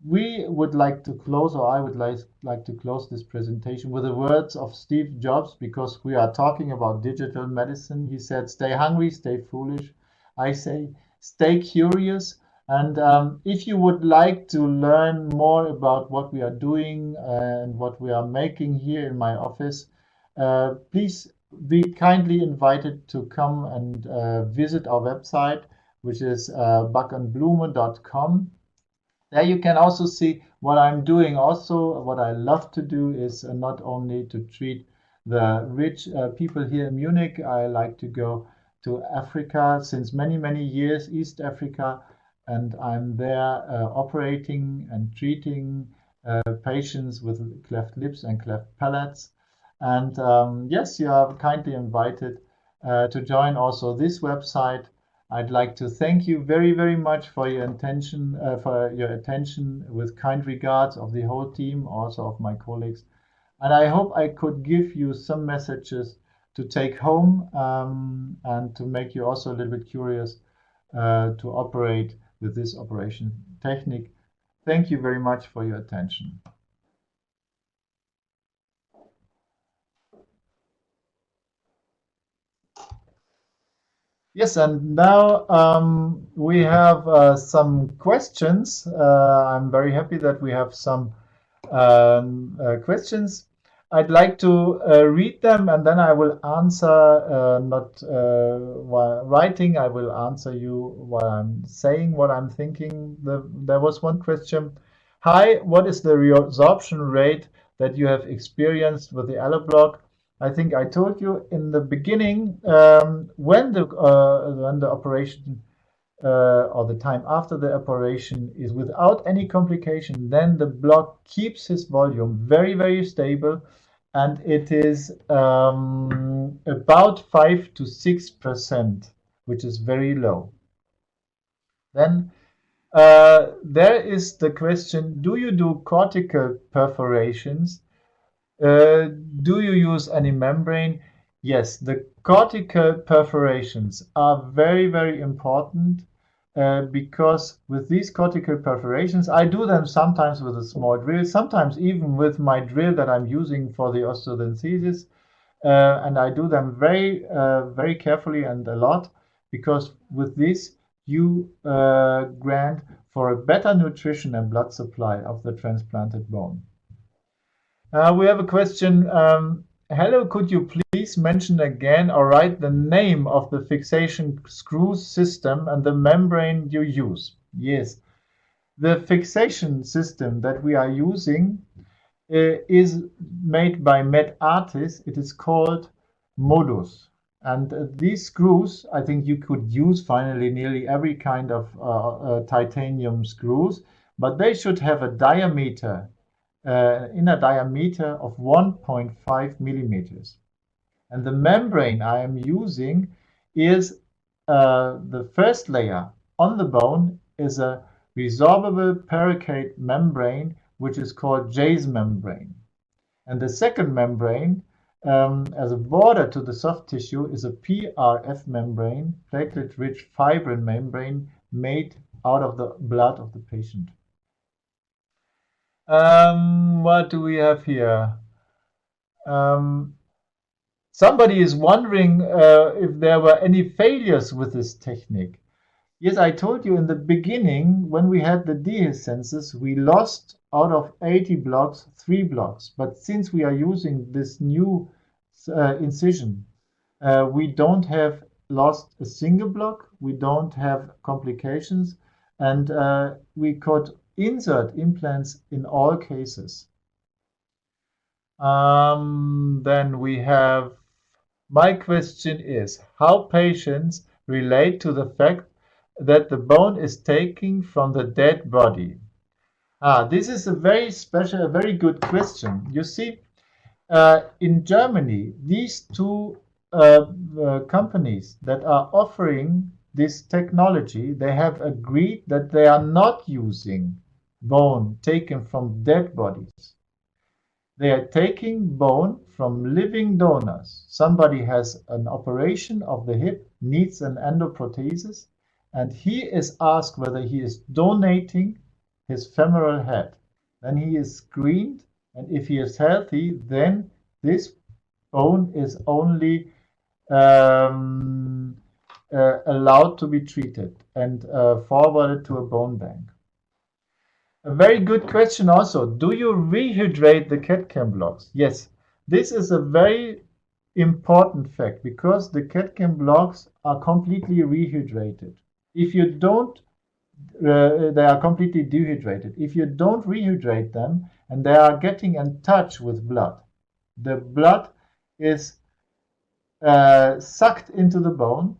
We would like to close, or I would like to close this presentation with the words of Steve Jobs, because we are talking about digital medicine. He said, stay hungry, stay foolish. I say, stay curious. And if you would like to learn more about what we are doing and what we are making here in my office, please be kindly invited to come and visit our website, which is buckandblume.com. There you can also see what I'm doing. Also, what I love to do is not only to treat the rich people here in Munich. I like to go to Africa since many, many years, East Africa, and I'm there operating and treating patients with cleft lips and cleft palates. And yes, you are kindly invited to join also this website. I'd like to thank you very, very much for your attention, with kind regards of the whole team, also of my colleagues. And I hope I could give you some messages to take home and to make you also a little bit curious to operate with this operation technique. Thank you very much for your attention. Yes, and now we have some questions. I'm very happy that we have some questions. I'd like to read them and then I will answer, not while writing, I will answer you while I'm saying what I'm thinking. There was one question. Hi, what is the reabsorption rate that you have experienced with the alloblock? I think I told you in the beginning, when the operation or the time after the operation is without any complication, then the block keeps his volume very, very stable, and it is about 5 to 6%, which is very low. Then there is the question, do you do cortical perforations? Do you use any membrane? Yes, the cortical perforations are very, very important because with these cortical perforations, I do them sometimes with a small drill, sometimes even with my drill that I'm using for the osteodenthesis, and I do them very, very carefully and a lot because with this you grant for a better nutrition and blood supply of the transplanted bone. We have a question. Hello, could you please mention again or write the name of the fixation screw system and the membrane you use? Yes, the fixation system that we are using is made by MedArtis. It is called Modus. And these screws, I think you could use finally nearly every kind of titanium screws, but they should have a diameter inner diameter of 1.5 millimeters. And the membrane I am using is the first layer on the bone is a resorbable paracrine membrane, which is called Jay's membrane. And the second membrane, as a border to the soft tissue, is a PRF membrane, platelet-rich fibrin membrane, made out of the blood of the patient. What do we have here? Somebody is wondering if there were any failures with this technique. Yes, I told you in the beginning, when we had the dehiscences, we lost out of 80 blocks, 3 blocks. But since we are using this new incision, we don't have lost a single block, we don't have complications, and we could insert implants in all cases. Then we have, my question is, how patients relate to the fact that the bone is taken from the dead body? This is a very special, a very good question. You see, in Germany, these two companies that are offering this technology, they have agreed that they are not using bone taken from dead bodies. They are taking bone from living donors. Somebody has an operation of the hip, needs an endoprothesis, and he is asked whether he is donating his femoral head. Then he is screened, and if he is healthy, then this bone is only allowed to be treated and forwarded to a bone bank. A very good question also. Do you rehydrate the CAD/CAM blocks? Yes, this is a very important fact because the CAD/CAM blocks are completely rehydrated. If you don't, they are completely dehydrated. If you don't rehydrate them and they are getting in touch with blood, the blood is sucked into the bone,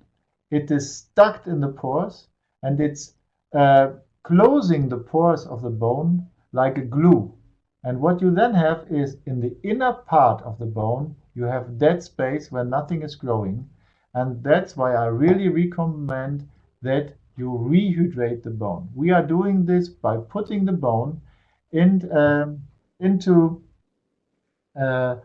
it is stuck in the pores, and it's closing the pores of the bone like a glue. And what you then have is in the inner part of the bone, you have dead space where nothing is growing. And that's why I really recommend that you rehydrate the bone. We are doing this by putting the bone into a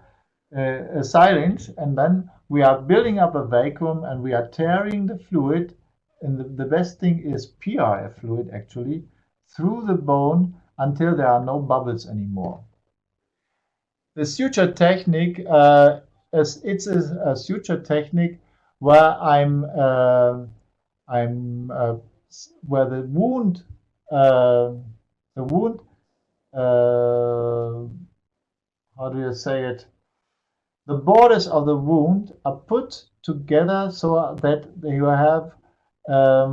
syringe, and then we are building up a vacuum and we are tearing the fluid, and the best thing is PRF fluid actually, through the bone until there are no bubbles anymore. The suture technique, it's a suture technique where where the wound, uh, how do you say it? The borders of the wound are put together so that you have a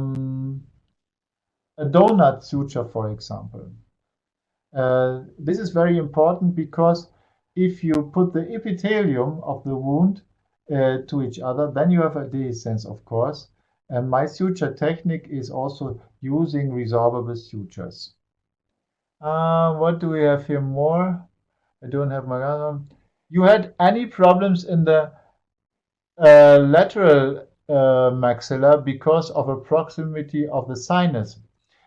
donut suture, for example. This is very important because if you put the epithelium of the wound to each other, then you have a dehiscence, of course. And my suture technique is also using resorbable sutures. What do we have here more? I don't have my. You had any problems in the lateral maxilla because of a proximity of the sinus?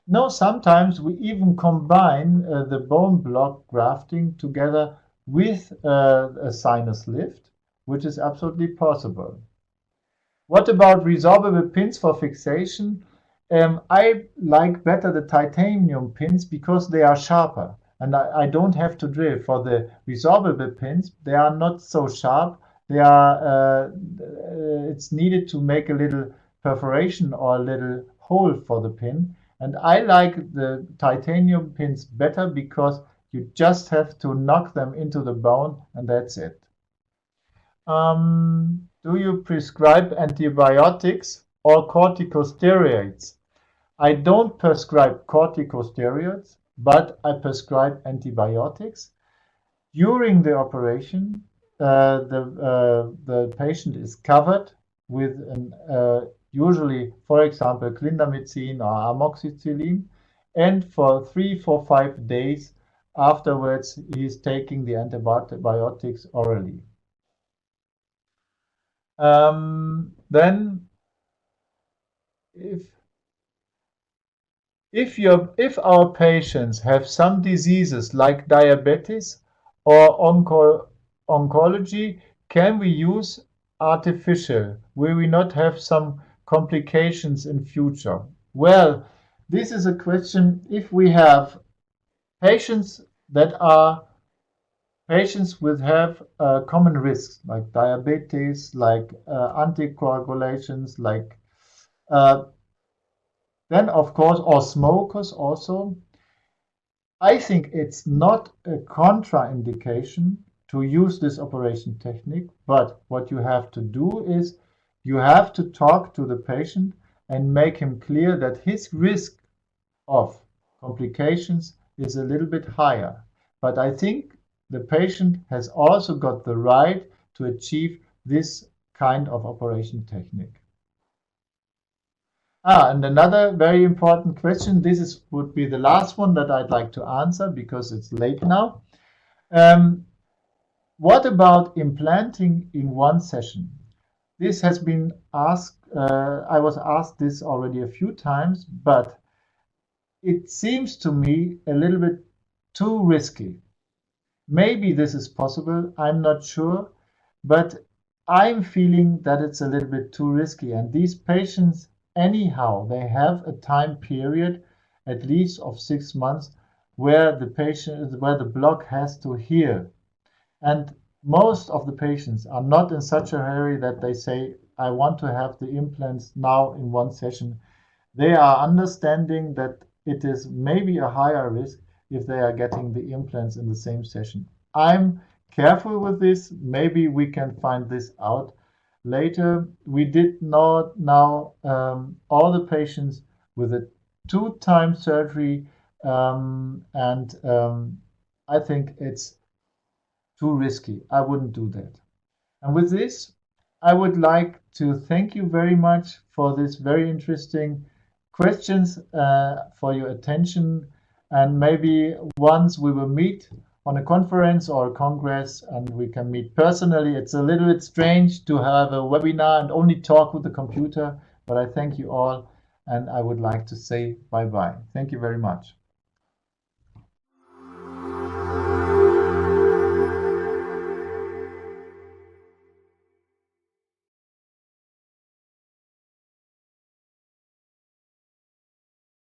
No, sometimes we even combine the bone block grafting together with a sinus lift, which is absolutely possible. What about resorbable pins for fixation? I like better the titanium pins because they are sharper and I don't have to drill. For the resorbable pins, they are not so sharp. They are. It's needed to make a little perforation or a little hole for the pin. And I like the titanium pins better because you just have to knock them into the bone and that's it. Do you prescribe antibiotics or corticosteroids? I don't prescribe corticosteroids, but I prescribe antibiotics. During the operation, the patient is covered with an usually, for example, clindamycin or amoxicillin, and for 3, 4, 5 days afterwards, he is taking the antibiotics orally. Then, if our patients have some diseases like diabetes or oncology, can we use artificial? Will we not have some complications in future? Well, this is a question. If we have patients that are patients with have common risks like diabetes, like anticoagulations, like then of course, or smokers also. I think it's not a contraindication to use this operation technique, but what you have to do is you have to talk to the patient and make him clear that his risk of complications is a little bit higher. But I think the patient has also got the right to achieve this kind of operation technique. And another very important question, would be the last one that I'd like to answer because it's late now. What about implanting in one session? This has been asked, I was asked this already a few times, but it seems to me a little bit too risky. Maybe this is possible, I'm not sure, but I'm feeling that it's a little bit too risky. And these patients, anyhow, they have a time period, at least of 6 months, where the block has to heal. And most of the patients are not in such a hurry that they say, I want to have the implants now in one session. They are understanding that it is maybe a higher risk if they are getting the implants in the same session. I'm careful with this. Maybe we can find this out later. We did not now all the patients with a 2-time surgery, and I think it's too risky. I wouldn't do that. And with this, I would like to thank you very much for this very interesting questions, for your attention, and maybe once we will meet on a conference or a congress and we can meet personally. It's a little bit strange to have a webinar and only talk with the computer, but I thank you all and I would like to say bye-bye. Thank you very much.